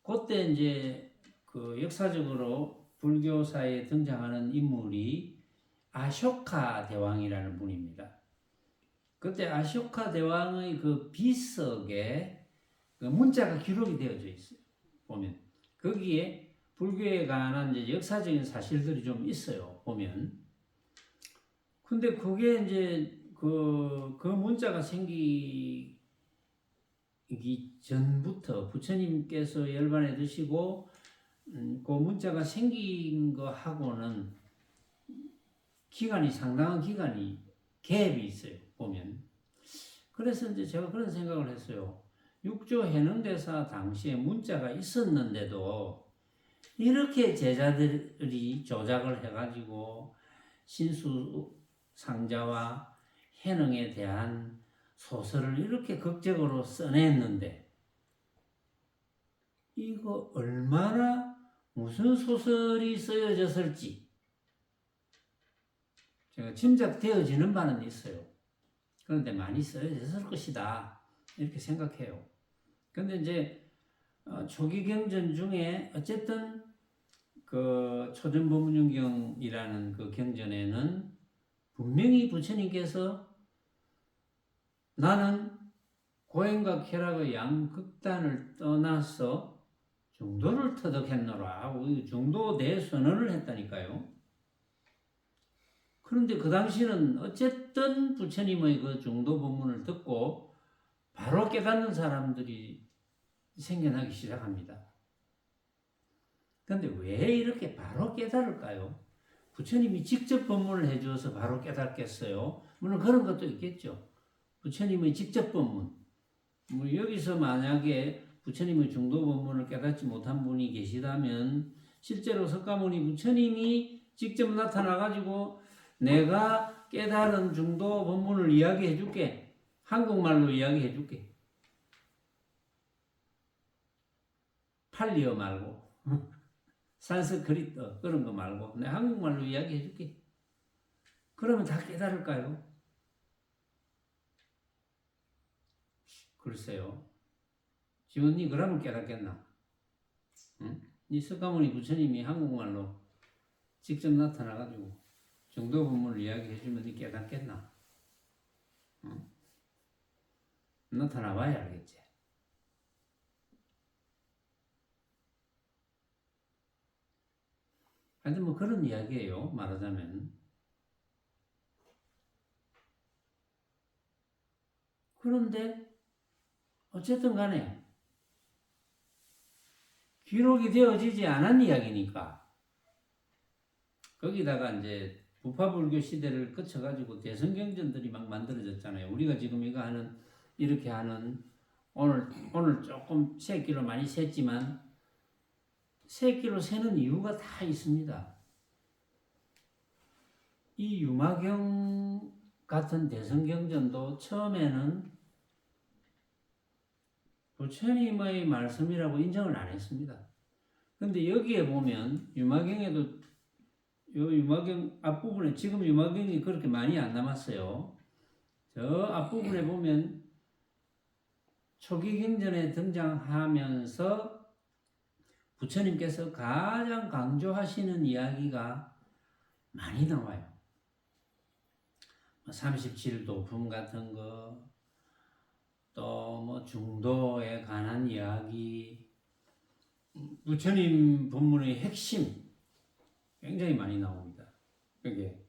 [SPEAKER 1] 그때 이제 그 역사적으로 불교사에 등장하는 인물이 아쇼카 대왕이라는 분입니다. 그때 아쇼카 대왕의 그 비석에 그 문자가 기록이 되어져 있어요. 보면. 거기에 불교에 관한 이제 역사적인 사실들이 좀 있어요. 보면. 근데 그게 이제 그 문자가 생기기 전부터 부처님께서 열반에 드시고 그 문자가 생긴 거 하고는 상당한 기간이 갭이 있어요. 보면. 그래서 이제 제가 그런 생각을 했어요. 육조 해능대사 당시에 문자가 있었는데도 이렇게 제자들이 조작을 해가지고 신수상자와 해능에 대한 소설을 이렇게 극적으로 써냈는데 이거 얼마나 무슨 소설이 쓰여졌을지 제가 짐작되어지는 바는 있어요. 그런데 많이 쓰여졌을 것이다 이렇게 생각해요. 근데 이제 초기 경전 중에 어쨌든 그 초전법문경이라는 그 경전에는 분명히 부처님께서 나는 고행과 쾌락의 양극단을 떠나서 중도를 터득했노라 하고 중도 대선언을 했다니까요. 그런데 그 당시는 어쨌든 부처님의 그 중도 법문을 듣고 바로 깨닫는 사람들이 생겨나기 시작합니다. 그런데 왜 이렇게 바로 깨달을까요? 부처님이 직접 법문을 해주어서 바로 깨닫겠어요? 물론 그런 것도 있겠죠. 부처님의 직접 법문. 뭐 여기서 만약에 부처님의 중도 법문을 깨닫지 못한 분이 계시다면 실제로 석가모니 부처님이 직접 나타나가지고 내가 깨달은 중도 법문을 이야기해 줄게. 한국말로 이야기해 줄게. 팔리어 말고 산스크리트 그런 거 말고 내가 한국말로 이야기해 줄게. 그러면 다 깨달을까요? 글쎄요. 지원이 그러면 깨닫겠나? 응? 이 석가모니 부처님이 한국말로 직접 나타나가지고 중도 법문을 이야기해주면 니 깨닫겠나? 응? 나타나봐야 알겠지. 하여튼 뭐 그런 이야기예요. 말하자면. 그런데 어쨌든 간에 기록이 되어지지 않은 이야기니까 거기다가 이제 부파불교 시대를 거쳐가지고 대성경전들이 막 만들어졌잖아요. 우리가 지금 이렇게 하는 오늘 조금 새끼로 많이 셌지만 새끼로 세는 이유가 다 있습니다. 이 유마경 같은 대성경전도 처음에는 부처님의 말씀이라고 인정을 안 했습니다. 근데 여기에 보면 유마경에도 유마경 앞부분에 지금 유마경이 그렇게 많이 안 남았어요. 저 앞부분에 보면 초기 경전에 등장하면서 부처님께서 가장 강조하시는 이야기가 많이 나와요. 37도품 같은 거, 또 뭐 중도에 관한 이야기, 부처님 법문의 핵심 굉장히 많이 나옵니다. 그게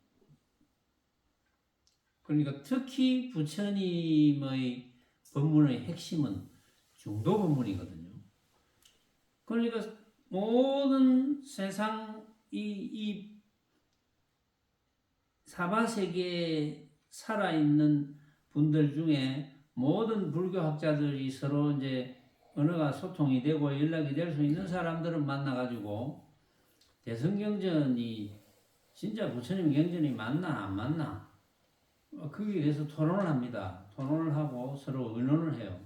[SPEAKER 1] 그러니까 특히 부처님의 법문의 핵심은 중도 법문이거든요. 그러니까 모든 세상 이 사바세계에 살아있는 분들 중에 모든 불교학자들이 서로 이제 언어가 소통이 되고 연락이 될 수 있는 사람들을 만나가지고 대성경전이 진짜 부처님 경전이 맞나 안 맞나 거기에 대해서 토론을 합니다. 토론을 하고 서로 의논을 해요.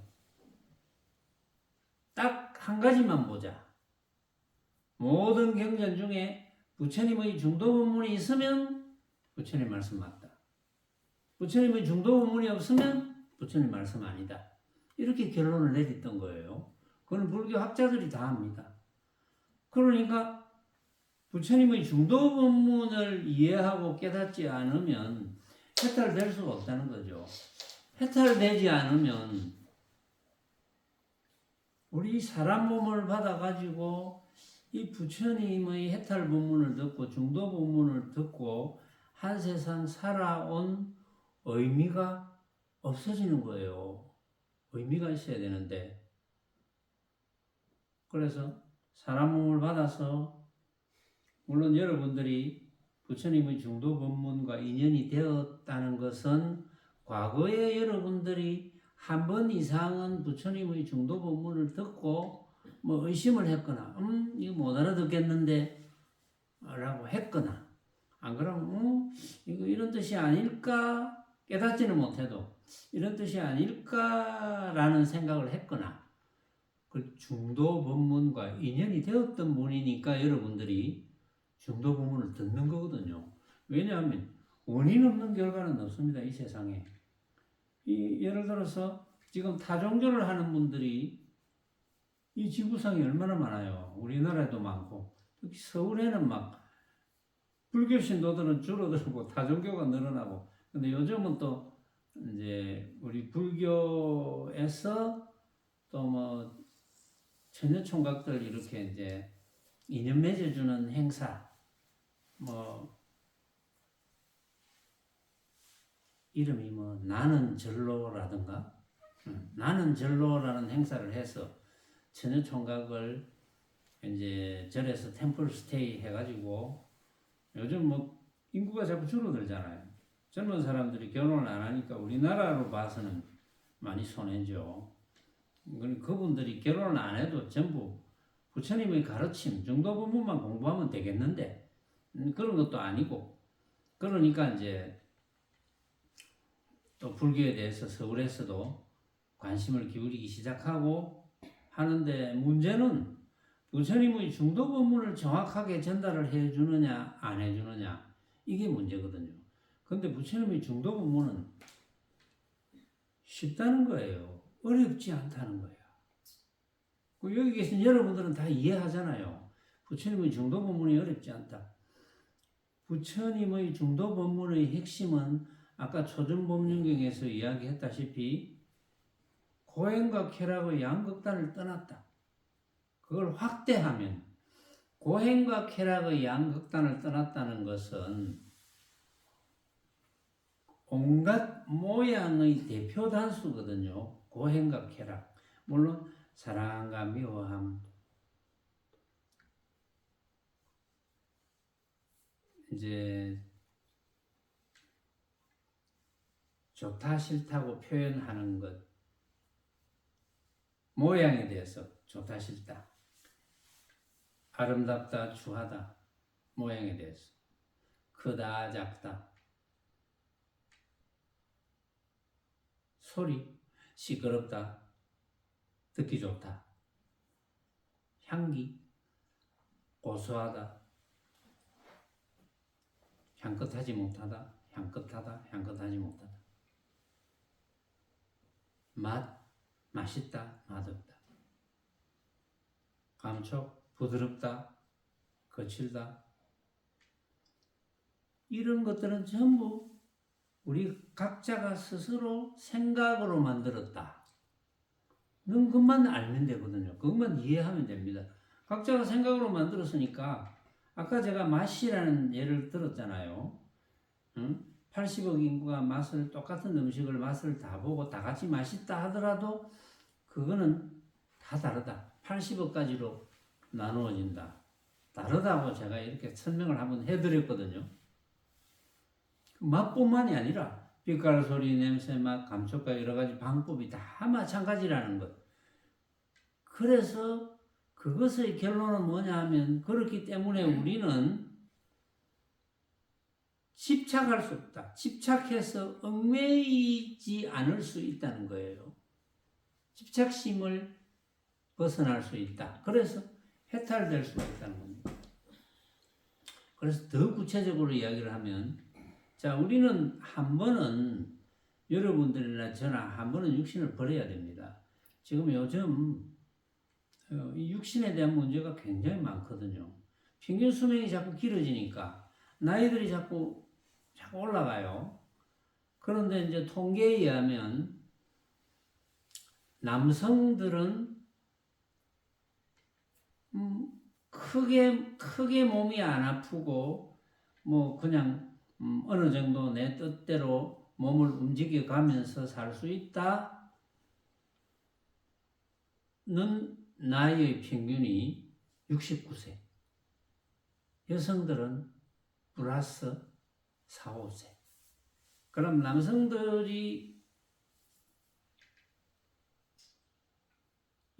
[SPEAKER 1] 딱 한 가지만 보자. 모든 경전 중에 부처님의 중도 본문이 있으면 부처님 말씀 맞다. 부처님의 중도 본문이 없으면 부처님 말씀 아니다. 이렇게 결론을 내렸던 거예요. 그건 불교 학자들이 다 합니다. 그러니까 부처님의 중도 본문을 이해하고 깨닫지 않으면 해탈될 수가 없다는 거죠. 해탈되지 않으면 우리 사람 몸을 받아가지고 이 부처님의 해탈 본문을 듣고 중도 본문을 듣고 한 세상 살아온 의미가 없어지는 거예요. 의미가 있어야 되는데. 그래서 사람 몸을 받아서 물론 여러분들이 부처님의 중도 법문과 인연이 되었다는 것은 과거에 여러분들이 한 번 이상은 부처님의 중도 법문을 듣고 뭐 의심을 했거나 이거 못 알아듣겠는데 라고 했거나 안 그러면 이거 이런 뜻이 아닐까 깨닫지는 못해도 이런 뜻이 아닐까라는 생각을 했거나 그 중도 법문과 인연이 되었던 분이니까 여러분들이 중도 법문을 듣는 거거든요. 왜냐하면 원인 없는 결과는 없습니다. 이 세상에. 예를 들어서 지금 타종교를 하는 분들이 이 지구상에 얼마나 많아요. 우리나라에도 많고 특히 서울에는 막 불교 신도들은 줄어들고 타종교가 늘어나고 근데 요즘은 또 이제 우리 불교에서 또 뭐 처녀총각들 이렇게 이제 인연 맺어주는 행사 뭐 이름이 뭐 나는 절로라든가 나는 절로라는 행사를 해서 처녀총각을 이제 절에서 템플 스테이 해가지고 요즘 뭐 인구가 자꾸 줄어들잖아요. 젊은 사람들이 결혼을 안 하니까 우리나라로 봐서는 많이 손해죠. 그분들이 결혼을 안 해도 전부 부처님의 가르침 중도 부분만 공부하면 되겠는데 그런 것도 아니고 그러니까 이제 또 불교에 대해서 서울에서도 관심을 기울이기 시작하고 하는데 문제는 부처님의 중도 법문을 정확하게 전달을 해주느냐 안 해주느냐 이게 문제거든요. 근데 부처님의 중도 법문은 쉽다는 거예요. 어렵지 않다는 거예요. 여기 계신 여러분들은 다 이해하잖아요. 부처님의 중도 법문이 어렵지 않다. 부처님의 중도 법문의 핵심은 아까 초전법륜경에서 이야기했다시피 고행과 쾌락의 양극단을 떠났다. 그걸 확대하면 고행과 쾌락의 양극단을 떠났다는 것은 온갖 모양의 대표 단수거든요. 고행과 쾌락. 물론 사랑과 미워함, 이제 좋다 싫다고 표현하는 것, 모양에 대해서 좋다 싫다, 아름답다 추하다, 모양에 대해서 크다 작다, 소리 시끄럽다, 듣기 좋다, 향기 고소하다, 향긋하지 못하다, 향긋하다, 향긋하지 못하다, 맛 맛있다, 맛없다, 감촉 부드럽다, 거칠다. 이런 것들은 전부 우리 각자가 스스로 생각으로 만들었다. 는 것만 알면 되거든요. 그것만 이해하면 됩니다. 각자가 생각으로 만들었으니까 아까 제가 맛이라는 예를 들었잖아요. 응? 80억 인구가 똑같은 음식을 맛을 다 보고 다 같이 맛있다 하더라도 그거는 다 다르다. 80억까지로 나누어진다. 다르다고 제가 이렇게 설명을 한번 해드렸거든요. 맛뿐만이 아니라 빛깔, 소리, 냄새, 맛, 감촉과 여러 가지 방법이 다 마찬가지라는 것. 그래서 그것의 결론은 뭐냐 하면 그렇기 때문에 우리는 집착할 수 없다. 집착해서 얽매이지 않을 수 있다는 거예요. 집착심을 벗어날 수 있다. 그래서 해탈될 수가 있다는 겁니다. 그래서 더 구체적으로 이야기를 하면 자, 우리는 한 번은 여러분들이나 저나 한 번은 육신을 버려야 됩니다. 지금 요즘 이 육신에 대한 문제가 굉장히 많거든요. 평균 수명이 자꾸 길어지니까 나이들이 자꾸 올라가요. 그런데 이제 통계에 의하면 남성들은 크게 몸이 안 아프고 뭐 그냥 어느 정도 내 뜻대로 몸을 움직여 가면서 살 수 있다는 나이의 평균이 69세. 여성들은 플러스 4, 5세. 그럼 남성들이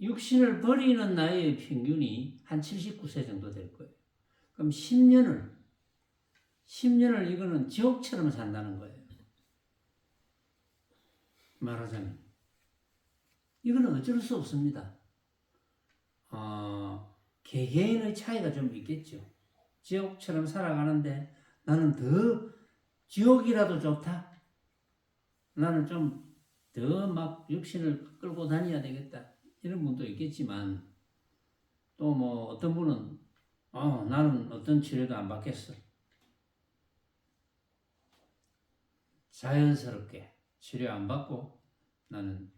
[SPEAKER 1] 육신을 버리는 나이의 평균이 한 79세 정도 될 거예요. 그럼 10년을 이거는 지옥처럼 산다는 거예요. 말하자면. 이거는 어쩔 수 없습니다. 개개인의 차이가 좀 있겠죠. 지옥처럼 살아가는데 나는 더 지옥이라도 좋다. 나는 좀 더 막 육신을 끌고 다녀야 되겠다. 이런 분도 있겠지만 또 뭐 어떤 분은 나는 어떤 치료도 안 받겠어. 자연스럽게 치료 안 받고 나는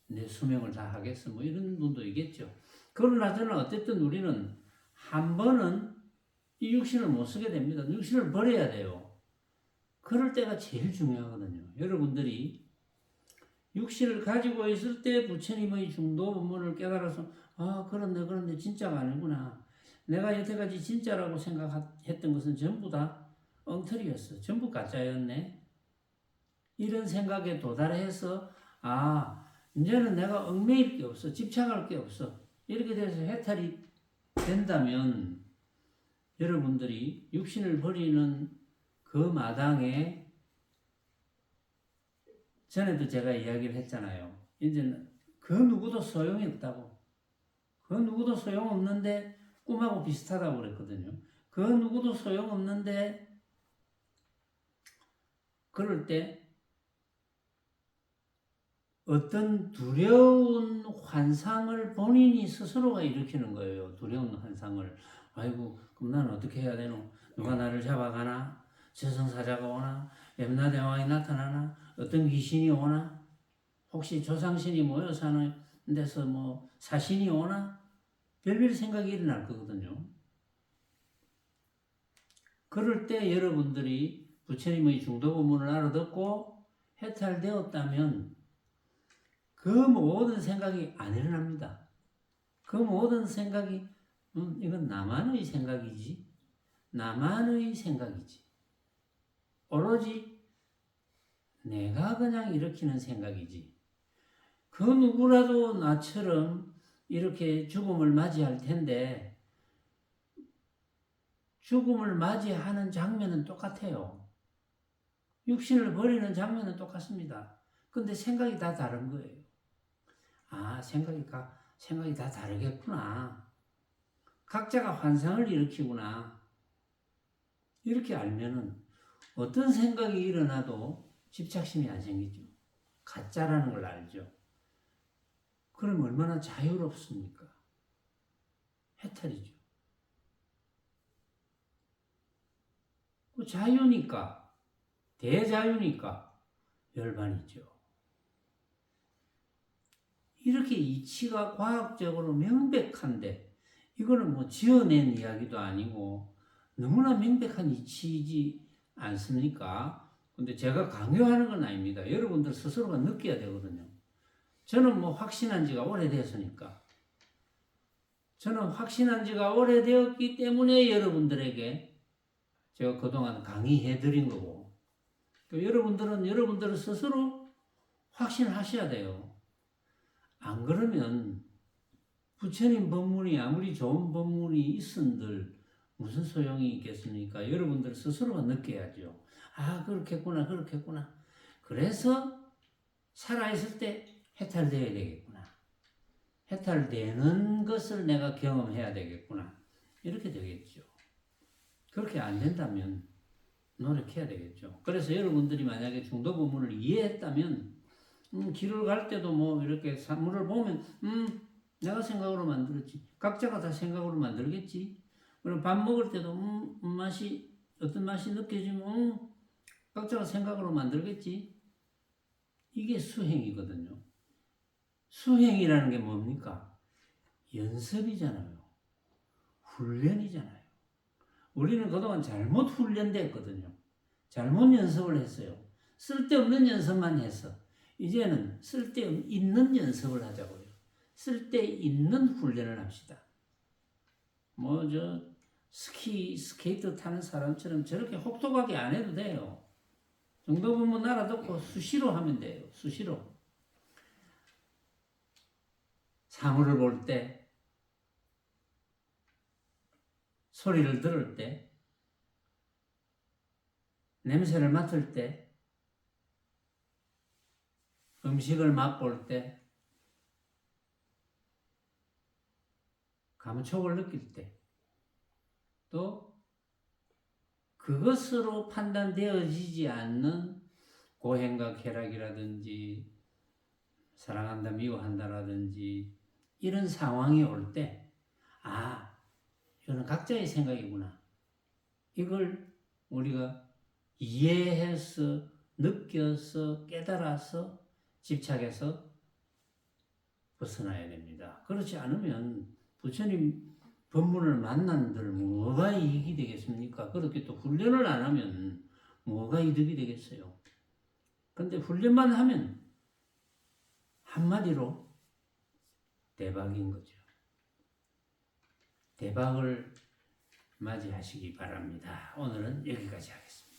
[SPEAKER 1] 내 수명을 다 하겠어. 뭐 이런 분도 있겠죠. 그러나 저는 어쨌든 우리는 한 번은 이 육신을 못 쓰게 됩니다. 육신을 버려야 돼요. 그럴 때가 제일 중요하거든요. 여러분들이 육신을 가지고 있을 때 부처님의 중도 본문을 깨달아서 그런데 진짜가 아니구나. 내가 여태까지 진짜라고 생각했던 것은 전부 다 엉터리였어. 전부 가짜였네. 이런 생각에 도달해서 이제는 내가 얽매일 게 없어. 집착할 게 없어. 이렇게 돼서 해탈이 된다면 여러분들이 육신을 버리는 그 마당에 전에도 제가 이야기를 했잖아요. 이제는 그 누구도 소용이 없다고. 그 누구도 소용없는데 꿈하고 비슷하다고 그랬거든요. 그 누구도 소용없는데 그럴 때 어떤 두려운 환상을 본인이 스스로가 일으키는 거예요. 두려운 환상을. 아이고, 그럼 나는 어떻게 해야 되노? 누가 나를 잡아가나? 저승사자가 오나? 염라대왕이 나타나나? 어떤 귀신이 오나? 혹시 조상신이 모여 사는 데서 뭐 사신이 오나? 별별 생각이 일어날 거거든요. 그럴 때 여러분들이 부처님의 중도본문을 알아듣고 해탈되었다면 그 모든 생각이 안 일어납니다. 그 모든 생각이 이건 나만의 생각이지. 나만의 생각이지. 오로지 내가 그냥 일으키는 생각이지. 그 누구라도 나처럼 이렇게 죽음을 맞이할 텐데 죽음을 맞이하는 장면은 똑같아요. 육신을 버리는 장면은 똑같습니다. 근데 생각이 다 다른 거예요. 생각이 다 다르겠구나. 각자가 환상을 일으키구나. 이렇게 알면은 어떤 생각이 일어나도 집착심이 안 생기죠. 가짜라는 걸 알죠. 그럼 얼마나 자유롭습니까? 해탈이죠. 그 자유니까, 대자유니까 열반이죠. 이렇게 이치가 과학적으로 명백한데, 이거는 뭐 지어낸 이야기도 아니고 너무나 명백한 이치이지 않습니까? 근데 제가 강요하는 건 아닙니다. 여러분들 스스로가 느껴야 되거든요. 저는 뭐 확신한 지가 오래됐으니까. 저는 확신한 지가 오래되었기 때문에 여러분들에게 제가 그동안 강의해 드린 거고, 여러분들은 스스로 확신하셔야 돼요. 안 그러면 부처님 법문이 아무리 좋은 법문이 있은들 무슨 소용이 있겠습니까? 여러분들 스스로가 느껴야죠. 아, 그렇겠구나, 그렇겠구나. 그래서 살아있을 때 해탈되어야 되겠구나. 해탈되는 것을 내가 경험해야 되겠구나. 이렇게 되겠죠. 그렇게 안 된다면 노력해야 되겠죠. 그래서 여러분들이 만약에 중도 법문을 이해했다면 길을 갈 때도 뭐 이렇게 산물을 보면 내가 생각으로 만들었지. 각자가 다 생각으로 만들겠지. 그럼 밥 먹을 때도 맛이 어떤 맛이 느껴지면 각자가 생각으로 만들겠지. 이게 수행이거든요. 수행이라는 게 뭡니까? 연습이잖아요. 훈련이잖아요. 우리는 그동안 잘못 훈련됐거든요. 잘못 연습을 했어요. 쓸데없는 연습만 했어. 이제는 쓸데있는 연습을 하자고요. 쓸데있는 훈련을 합시다. 스케이트 타는 사람처럼 저렇게 혹독하게 안 해도 돼요. 정도 보면 알아듣고 수시로 하면 돼요. 수시로. 사물을 볼 때, 소리를 들을 때, 냄새를 맡을 때, 음식을 맛볼 때, 감촉을 느낄 때, 또 그것으로 판단되어지지 않는 고행과 쾌락이라든지 사랑한다, 미워한다라든지 이런 상황이 올 때, 아, 이거는 각자의 생각이구나. 이걸 우리가 이해해서, 느껴서, 깨달아서, 집착해서 벗어나야 됩니다. 그렇지 않으면 부처님 법문을 만난들 뭐가 이익이 되겠습니까? 그렇게 또 훈련을 안 하면 뭐가 이득이 되겠어요? 근데 훈련만 하면 한마디로 대박인 거죠. 대박을 맞이하시기 바랍니다. 오늘은 여기까지 하겠습니다.